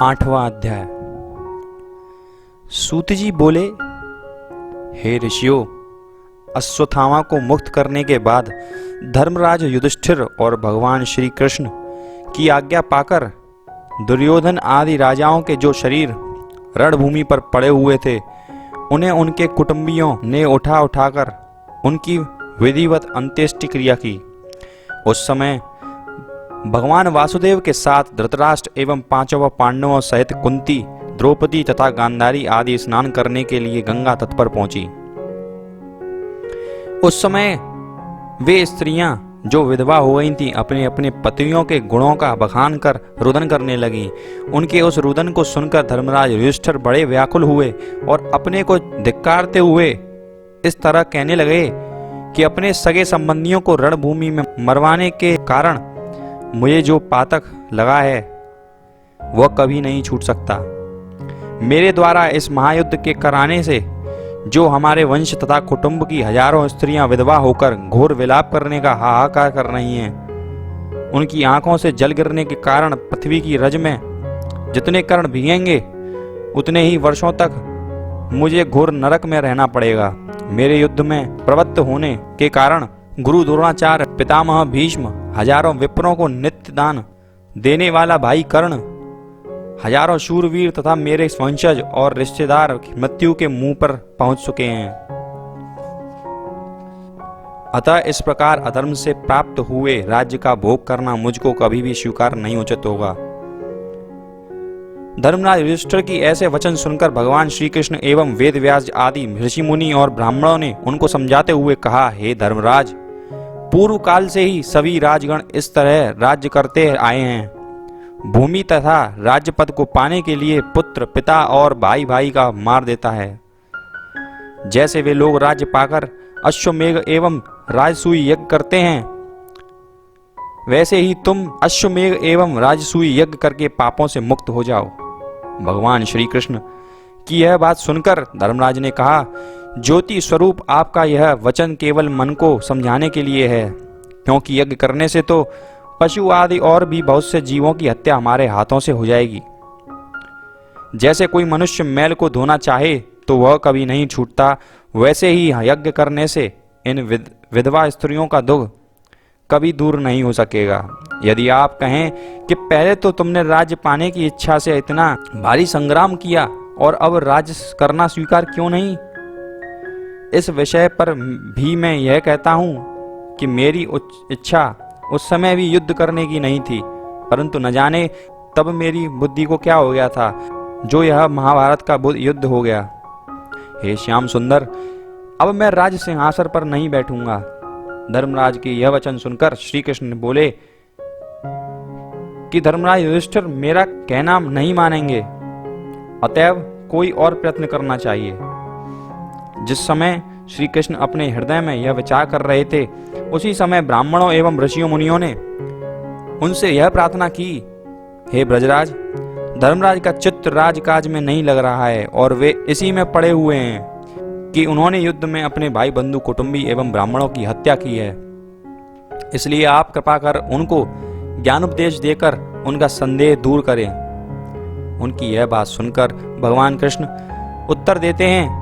8वां अध्याय। सूत जी बोले, हे ऋषियों, अश्वत्थामा को मुक्त करने के बाद धर्मराज युधिष्ठिर और भगवान श्री कृष्ण की आज्ञा पाकर दुर्योधन आदि राजाओं के जो शरीर रणभूमि पर पड़े हुए थे, उन्हें उनके कुटुंबियों ने उठाकर उनकी विधिवत अंत्येष्टि क्रिया की। उस समय भगवान वासुदेव के साथ धृतराष्ट्र एवं पांचों पांडवों सहित कुंती, द्रौपदी तथा गांधारी आदि स्नान करने के लिए गंगा तट पर पहुंची। उस समय वे स्त्रियां जो विधवा हो गई थीं, अपने अपने पतियों के गुणों का बखान कर रुदन करने लगीं। उनके उस रुदन को सुनकर धर्मराज युधिष्ठिर बड़े व्याकुल हुए और अपने को धिक्कारते हुए इस तरह कहने लगे कि अपने सगे संबंधियों को रणभूमि में मरवाने के कारण मुझे जो पातक लगा है वह कभी नहीं छूट सकता। मेरे द्वारा इस महायुद्ध के कराने से जो हमारे वंश तथा कुटुंब की हजारों स्त्रियां विधवा होकर घोर विलाप करने का हाहाकार कर रही हैं, उनकी आंखों से जल गिरने के कारण पृथ्वी की रज में जितने कर्ण भीगेंगे उतने ही वर्षों तक मुझे घोर नरक में रहना पड़ेगा। मेरे युद्ध में प्रवृत्त होने के कारण गुरु द्रोणाचार्य, पितामह भीष्म, हजारों विप्रों को नित्य दान देने वाला भाई कर्ण, हजारों शूरवीर तथा मेरे वंशज और रिश्तेदार मृत्यु के मुंह पर पहुंच चुके हैं। अतः इस प्रकार अधर्म से प्राप्त हुए राज्य का भोग करना मुझको कभी भी स्वीकार नहीं उचित होगा। धर्मराज युधिष्ठिर की ऐसे वचन सुनकर भगवान श्री कृष्ण एवं वेद व्यास आदि ऋषि मुनि और ब्राह्मणों ने उनको समझाते हुए कहा, हे धर्मराज, पूर्व काल से ही सभी राजगण इस तरह राज्य करते आए हैं। भूमि तथा राज्य पद को पाने के लिए पुत्र पिता और भाई भाई का मार देता है। जैसे वे लोग राज्य पाकर अश्वमेघ एवं राजसूय यज्ञ करते हैं, वैसे ही तुम अश्वमेघ एवं राजसूय यज्ञ करके पापों से मुक्त हो जाओ। भगवान श्री कृष्ण की यह बात सुनकर धर्मराज ने कहा, ज्योति स्वरूप आपका यह वचन केवल मन को समझाने के लिए है, क्योंकि यज्ञ करने से तो पशु आदि और भी बहुत से जीवों की हत्या हमारे हाथों से हो जाएगी। जैसे कोई मनुष्य मैल को धोना चाहे तो वह कभी नहीं छूटता, वैसे ही यज्ञ करने से इन विधवा स्त्रियों का दुख कभी दूर नहीं हो सकेगा। यदि आप कहें कि पहले तो तुमने राज्य पाने की इच्छा से इतना भारी संग्राम किया और अब राज्य करना स्वीकार क्यों नहीं, इस विषय पर भी मैं यह कहता हूं कि मेरी इच्छा उस समय भी युद्ध करने की नहीं थी, परंतु न जाने तब मेरी बुद्धि को क्या हो गया था जो यह महाभारत का युद्ध हो गया। हे श्याम सुंदर, अब मैं राज सिंहासन पर नहीं बैठूंगा। धर्मराज की यह वचन सुनकर श्री कृष्ण बोले कि धर्मराज युधिष्ठिर मेरा कहना नहीं मानेंगे, अतएव कोई और प्रयत्न करना चाहिए। जिस समय श्री कृष्ण अपने हृदय में यह विचार कर रहे थे, उसी समय ब्राह्मणों एवं ऋषियों मुनियों ने उनसे यह प्रार्थना की, हे ब्रजराज, धर्मराज का चित्त राजकाज में नहीं लग रहा है और वे इसी में पड़े हुए हैं कि उन्होंने युद्ध में अपने भाई बंधु कुटुंबी एवं ब्राह्मणों की हत्या की है। इसलिए आप कृपा कर उनको ज्ञानोपदेश देकर उनका संदेह दूर करें। उनकी यह बात सुनकर भगवान कृष्ण उत्तर देते हैं,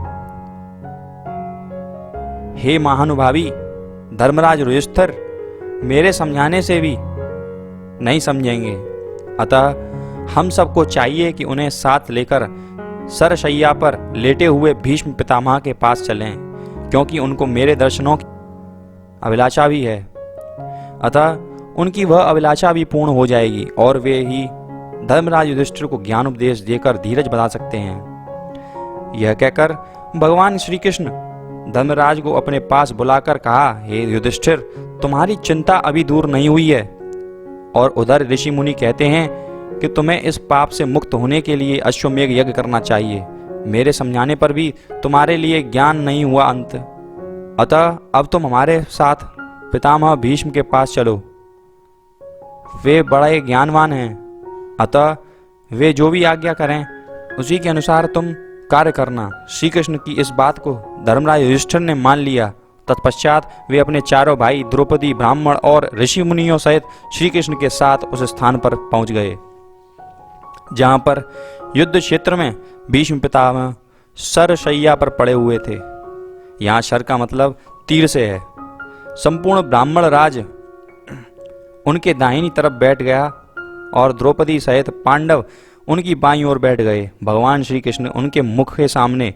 हे महानुभावी धर्मराज युधिष्ठिर, मेरे समझाने से भी नहीं समझेंगे। अतः हम सबको चाहिए कि उन्हें साथ लेकर सरशैया पर लेटे हुए भीष्म पितामह के पास चलें, क्योंकि उनको मेरे दर्शनों की अभिलाषा भी है। अतः उनकी वह अभिलाषा भी पूर्ण हो जाएगी और वे ही धर्मराज युधिष्ठिर को ज्ञान उपदेश देकर धीरज बना सकते हैं। यह कहकर भगवान श्री कृष्ण धर्मराज को अपने पास बुलाकर कहा, हे युधिष्ठिर, तुम्हारी चिंता अभी दूर नहीं हुई है और उधर ऋषि मुनि कहते हैं कि तुम्हें इस पाप से मुक्त होने के लिए अश्वमेघ यज्ञ करना चाहिए। मेरे समझाने पर भी तुम्हारे लिए ज्ञान नहीं हुआ अंत। अतः अब तुम हमारे साथ पितामह भीष्म के पास चलो, वे बड़े ज्ञानवान हैं। अतः वे जो भी आज्ञा करें उसी के अनुसार तुम कार्य करना। श्री कृष्ण की इस बात को धर्मराज युधिष्ठिर ने मान लिया। तत्पश्चात वे अपने चारों भाई, द्रौपदी, ब्राह्मण और ऋषि मुनियों सहित श्री कृष्ण के साथ उस स्थान पर पहुंच गए। जहां पर युद्ध क्षेत्र में भीष्म पितामह शरशैया पर पड़े हुए थे। यहाँ शर का मतलब तीर से है। संपूर्ण ब्राह्मण राज उनके दाहिनी तरफ बैठ गया और द्रौपदी सहित पांडव उनकी बाईं ओर बैठ गए। भगवान श्री कृष्ण उनके मुख के सामने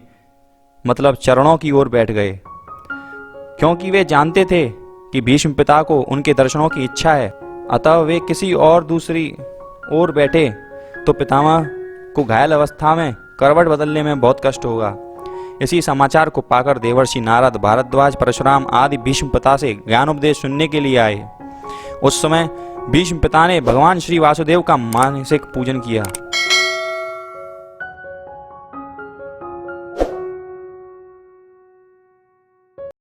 मतलब चरणों की ओर बैठ गए, क्योंकि वे जानते थे कि भीष्म पिता को उनके दर्शनों की इच्छा है। अतः वे किसी और दूसरी ओर बैठे तो पितामह को घायल अवस्था में करवट बदलने में बहुत कष्ट होगा। इसी समाचार को पाकर देवर्षि नारद, भारद्वाज, परशुराम आदि भीष्म पिता से ज्ञानोपदेश सुनने के लिए आए। उस समय भीष्म पिता ने भगवान श्री वासुदेव का मानसिक पूजन किया।